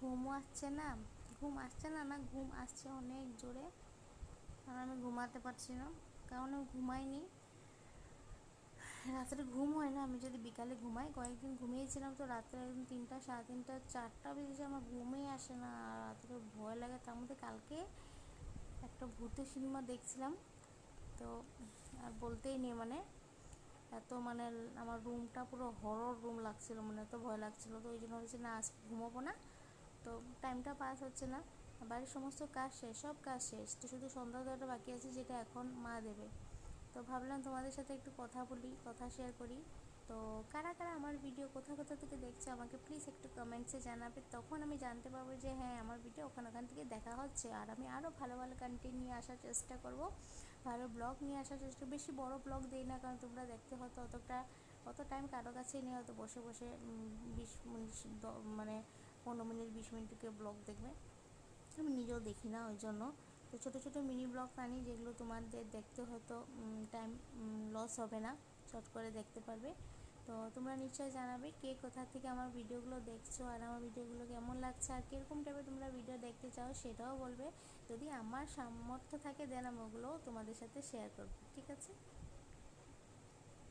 ঘুমও আসছে না, ঘুম আসছে না, না ঘুম আসছে অনেক জোরে। আর আমি ঘুমাতে পারছি না, কারণ আমি ঘুমাইনি। রাত্রে ঘুম হয় না, আমি যদি বিকালে ঘুমাই, কয়েকদিন ঘুমিয়েছিলাম তো রাত্রে একদম 3টা, 3:30, 4টা বেজেছে, আমার ঘুমই আসে না, আর রাত্রে ভয় লাগে। তার মধ্যে কালকে একটা ভূতের সিনেমা দেখছিলাম, তো আর বলতেই নেই, মানে এত মানে আমার রুমটা পুরো হরর রুম লাগছিল, মানে এত ভয় লাগছিল। তো ওই জন্য হচ্ছে না, আজ ঘুমোবো না। তো টাইমটা পাস হচ্ছে না, বাড়ির সমস্ত কাজ শেষ, সব কাজ শেষ, তো শুধু সন্ধ্যা দেওয়াটা বাকি আছে, যেটা এখন মা দেবে। তো ভাবলাম তোমাদের সাথে একটু কথা বলি, কথা শেয়ার করি। তো কারা কারা আমার ভিডিও কোথা কোথা থেকে দেখছে আমাকে প্লিজ একটু কমেন্টসে জানাবে, তখন আমি জানতে পারবো যে হ্যাঁ আমার ভিডিও ওখান থেকে দেখা হচ্ছে। আর আমি আরও ভালো ভালো কন্টেন্ট নিয়ে আসার চেষ্টা করব, ভালো ব্লগ নিয়ে আসার চেষ্টা। বেশি বড় ব্লগ দিই না, কারণ তোমরা দেখতে হয়তো অত টাইম কারো কাছেই নেই, হয়তো বসে বসে 20 মিনিট মানে 15 মিনিট 20 মিনিটকে ব্লগ দেখবে, আমি নিজেও দেখি না ওই জন্য। তো ছোটো ছোটো মিনি ব্লগ আনি, যেগুলো তোমাদের দেখতে হয়তো টাইম লস হবে না, চট করে দেখতে পারবে। তো তোমরা নিশ্চয়ই জানাবে কে কোথা থেকে আমার ভিডিওগুলো দেখছো, আর আমার ভিডিওগুলো কেমন লাগছে, আর কীরকম টাইপের তোমরা ভিডিও দেখতে চাও সেটাও বলবে। যদি আমার সামর্থ্য থাকে দেন আমি ওগুলোও তোমাদের সাথে শেয়ার করবো, ঠিক আছে।